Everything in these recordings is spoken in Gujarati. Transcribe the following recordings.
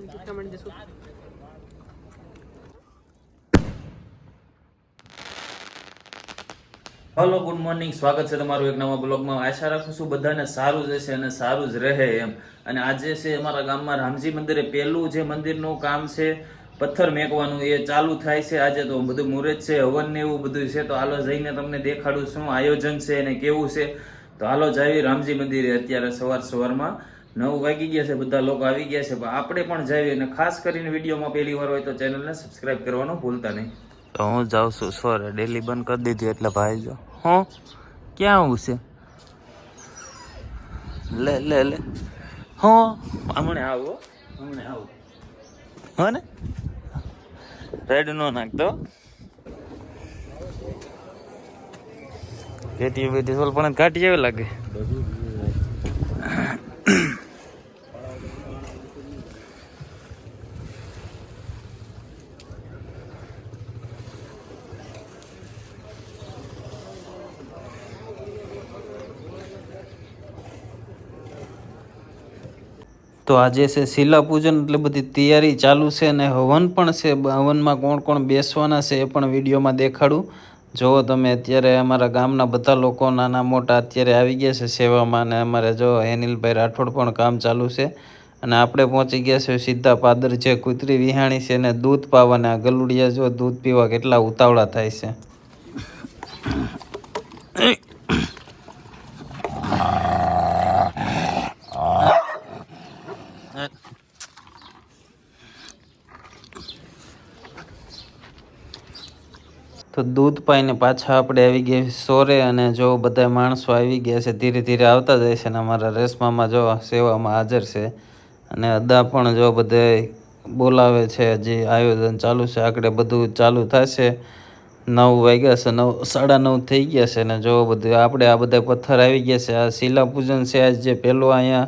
હેલો ગુડ મોર્નિંગ, સ્વાગત છે તમારું એક નવા બ્લોગમાં. આશા રાખું છું બધાને સારું જ હશે અને સારું જ રહે એમ. અને આજે છે અમારા ગામમાં રામજી મંદિરે પહેલું જે મંદિરનું કામ છે પથ્થર મેકવાનું, એ ચાલુ થાય છે આજે. તો બધું મુહૂર્ત છે, હવન ને એવું બધું છે. તો હાલો જઈને તમને દેખાડું શું આયોજન છે અને કેવું છે. તો હાલો જાવી રામજી મંદિરે. અત્યારે સવારમાં 9 વાગી ગયા છે, બધા લોકો આવી ગયા છે, પણ આપણે પણ જાવી. અને ખાસ કરીને વિડીયોમાં પહેલી વાર હોય તો ચેનલને સબસ્ક્રાઈબ કરવાનું ભૂલતા નહીં. તો હું જાઉં છું સોરે, ડેલી બંધ કરી દીધી એટલે ભાઈ જો હું ક્યાં આવું છે લે લે લે હું હમણે આવું હો ને રેડ નો નાખતો પેટી બેટી સોલ પણ કાઢી જેવી લાગે. તો આજે છે શિલા પૂજન, એટલે બધી તૈયારી ચાલુ છે અને હવન પણ છે. હવનમાં કોણ કોણ બેસવાના છે એ પણ વિડીયોમાં દેખાડું. જો તમે અત્યારે અમારા ગામના બધા લોકો નાના મોટા અત્યારે આવી ગયા છે સેવામાં. અને અમારે જો હેનિલભાઈ રાઠોડ પણ કામ ચાલુ છે. અને આપણે પહોંચી ગયા છે સીધા પાદર, જે કૂતરી વિહાણી છે એને દૂધ પાવાના. ગલુડિયા જો દૂધ પીવા કેટલા ઉતાવળા થાય છે. તો દૂધ પાઈને પાછા આપણે આવી ગયા સોરે. અને જો બધા માણસો આવી ગયા છે, ધીરે ધીરે આવતા જાય છે. અને અમારા રેસમામાં જો સેવામાં હાજર છે. અને અદા પણ જો બધે બોલાવે છે. હજી આયોજન ચાલુ છે, આગળ બધું ચાલુ થશે. 9 વાગ્યા છે, 9 સાડા 9 થઈ ગયા છે. અને જો બધું આપણે આ બધા પથ્થર આવી ગયા છે. આ શિલા પૂજન છે આજ, જે પહેલો અહીંયા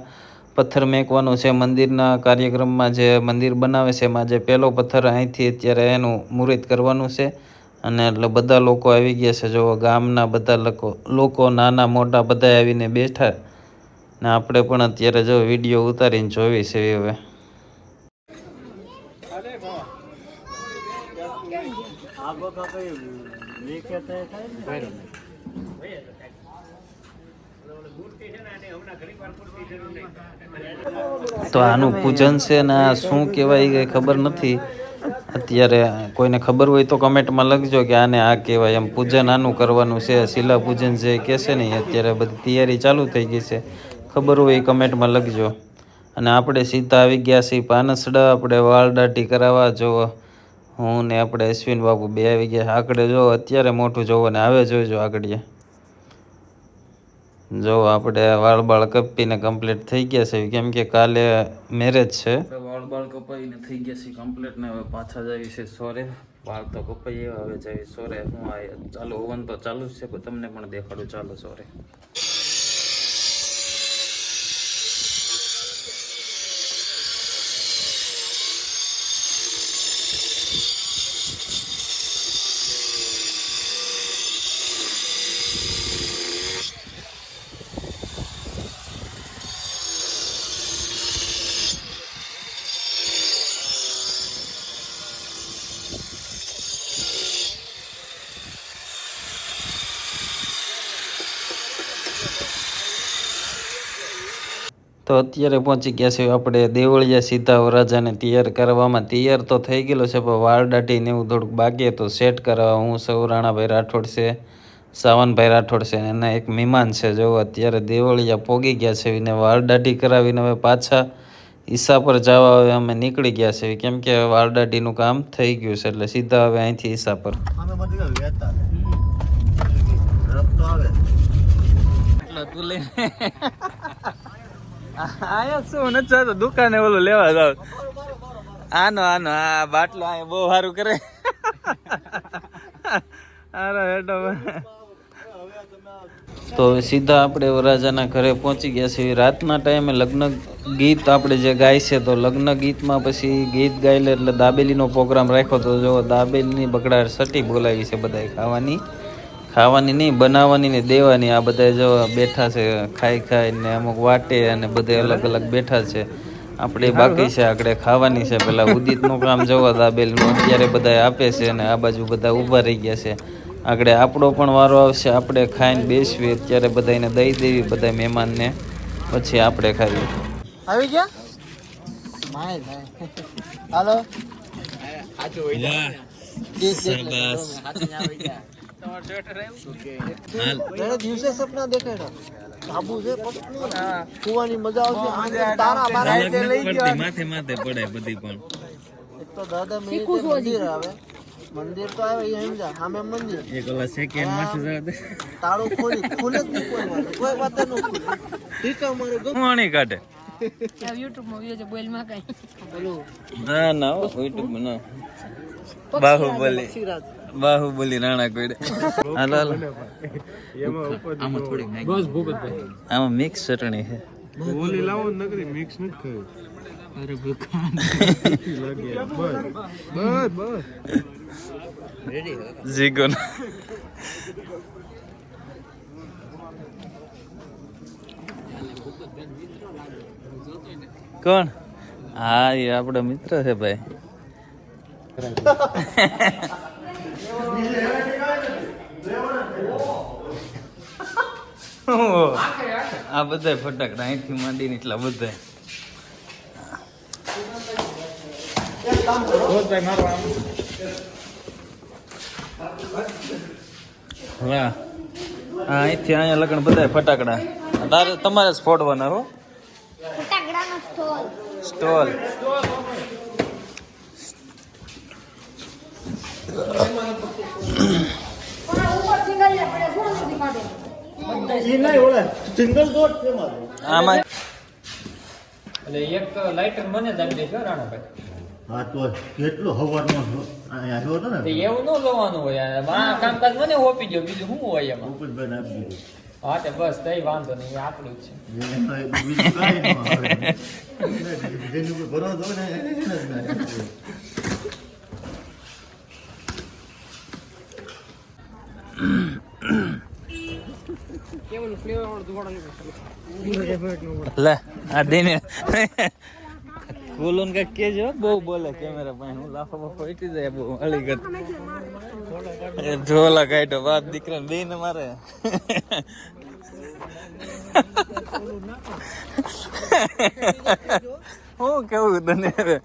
પથ્થર મેકવાનું છે મંદિરના કાર્યક્રમમાં. જે મંદિર બનાવે છે એમાં જે પહેલો પથ્થર અહીંથી અત્યારે એનું મુહૂર્ત કરવાનું છે. અને એટલે બધા લોકો આવી ગયા છે. જો ગામના બધા લોકો નાના મોટા બધા આવીને બેઠા. ને આપણે પણ અત્યારે જો વિડીયો ઉતારીને જોવી છે હવે. તો આનું પૂજન છે ને આ શું કહેવાય કઈ ખબર નથી. અત્યારે કોઈને ખબર હોય તો કમેન્ટમાં લખજો કે આને આ કહેવાય એમ. પૂજન આનું કરવાનું છે, શિલા પૂજન જે કહેશે ને. અત્યારે બધી તૈયારી ચાલુ થઈ ગઈ છે, ખબર હોય એ કમેન્ટમાં લખજો. અને આપણે સીધા આવી ગયા છીએ પાનસડા, આપણે વાળ દાઢી કરાવવા. જો હું ને આપણે અશ્વિન બાબુ બે આવી ગયા. આગળ જો અત્યારે મોટું જોવો ને આવે જોઈજો આગળ. જો આપણે વાળ બાળ કપીને કમ્પ્લીટ થઈ ગયા છે, કેમ કે કાલે મેરેજ છે. વાળ બાળ કપાઈને થઈ ગયા છે કમ્પ્લીટ. ને હવે પાછા જઈએ છે સોરે. વાળ તો કપાઈ એવા, હવે જઈએ સોરે. હું આ ચાલુ ઓવન તો ચાલુ જ છે, પણ તમને પણ દેખાડું. ચાલો સોરે. તો અત્યારે પહોંચી ગયા છે આપણે દેવળિયા. સીધા વરરાજાને તૈયાર કરવામાં. તૈયાર તો થઈ ગયેલો છે, પણ વાળ દાઢીને એવું થોડુંક બાકી તો સેટ કરાવવા. હું સૌરાણાભાઈ રાઠોડ છે, સાવનભાઈ રાઠોડ છે, એના એક મહેમાન છે. જો અત્યારે દેવળિયા પોગી ગયા છે. એને વાળ દાઢી કરાવીને હવે પાછા ઈસા પર જવા હવે અમે નીકળી ગયા છે, કેમ કે વાળ દાઢીનું કામ થઈ ગયું છે. એટલે સીધા હવે અહીંથી ઈસા પર. આયા શું નથી જતો દુકાને, ઓલું લેવા જાવ. આનો આ બાટલો આ બહુ સારું કરે. તો સીધા આપણે વરરાજાના ઘરે પહોંચી ગયા છીએ. રાતના ટાઈમે લગ્ન ગીત આપણે જે ગાય છે, તો લગ્ન ગીતમાં પછી ગીત ગાયેલે એટલે દાબેલીનો પ્રોગ્રામ રાખ્યો. તો જો દાબેલીની બગડાટ સટી બોલાવી છે બધા. ખાવાની નહીં, બનાવવાની ને દેવાની. આ બધા જો બેઠા છે ખાઈ ખાઈને, અમુક વાટે અને બધે અલગ અલગ બેઠા છે. આપણે બાકી છે, આપણે ખાવાની છે. પેલા ઉદિતનું કામ જોવા દાબેલનું અત્યારે બધા આપે છે અને આ બાજુ બધા ઊભા રહી ગયા છે. આગળ આપણો પણ વારો આવશે, આપણે ખાઈને બેસવી. અત્યારે બધાને દઈ દેવી, બધા મહેમાનને, પછી આપણે ખાઈએ. આવી ગયા હાલો દિવસે સપના દેખાડ્યા આબુ છે કુવાની મજા આવશે. તારા માથે માથે પડે બધી પણ એક તો દાદા મંદિર આવે, મંદિર તો આવે એ સમજા સામે મંદિર એક ઓલા સેકન્ડ માથે જવા તાળું ખુલે જ નહીં કોઈ વાત ન ખુલે. ઠીક અમારે પાણી કાઢે YouTube માં વિડિયો બોલ માં કઈ બોલો ના ના YouTube માં ના. બાહુબલી રાણા કોઈડે. હાલ હાલ આમાં થોડીક નાખી બસ ભૂપતભાઈ, આમાં મિક્સ ચટણી છે. ઓલી લાવો નકરી મિક્સ નથી ખાવી. અરે ભૂખાન બસ રેડી જીગોન કોણ? હા એ આપણો મિત્ર છે ભાઈ. આ બધા ફટાકડા અહીંથી માંડીને એટલા બધા. હા અહીંથી અહીંયા લગન બધા ફટાકડા તારે તમારે જ ફોડવાના હો. ફટાકડાનો સ્ટોલ આમાં એક લાઇટર મને જ આપી દેજો રાણાભાઈ. હા તો કેટલો હવાનો આવ્યો હતો ને એવું ન લેવાનું હોય, આ કામકાજ મને ઓપી દો, બીજું શું હોય એમાં. ઉપરભાઈને આપી દીધું. હા તે બસ કઈ વાંધો નહીં, આપણું જ છે. બીજું કાંઈ ન આવે. જેની ઉપર ભરોસો હોય ને એને જ ના આપે. લે આ દઈને બોલું કે કેજો બહુ બોલે કેમેરા પાસે. હું લાફો બાફો ઉઠી જાય બહુ અલીગઢ ઢોલા કાઢો બાપ દીકરા બે ને મારે. હું કેવું તને હવે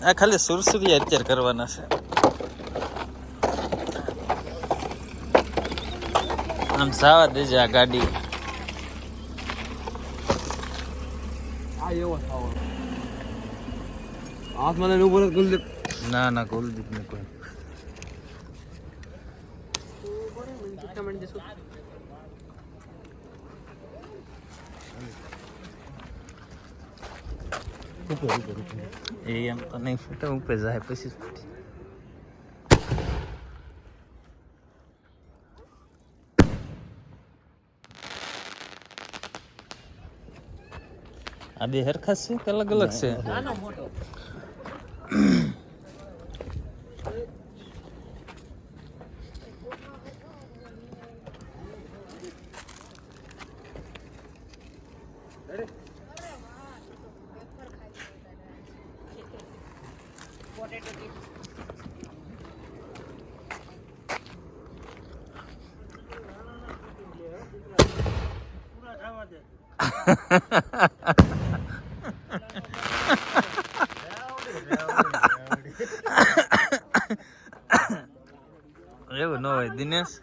આ ખાલી સુરસુરી અત્યારે કરવાના છે. આમ સાવા દેજે આ ગાડી. ના ના કુલદીપ ને કોઈ એ એમ તો નહીં ફૂટે, ઉપર જાય પછી ફૂટી. આ બે હરખા છે કે અલગ અલગ છે? એવું ન હોય દિનેશ.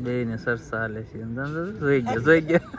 બે ને સરસા હાલે છે. જોઈ ગયા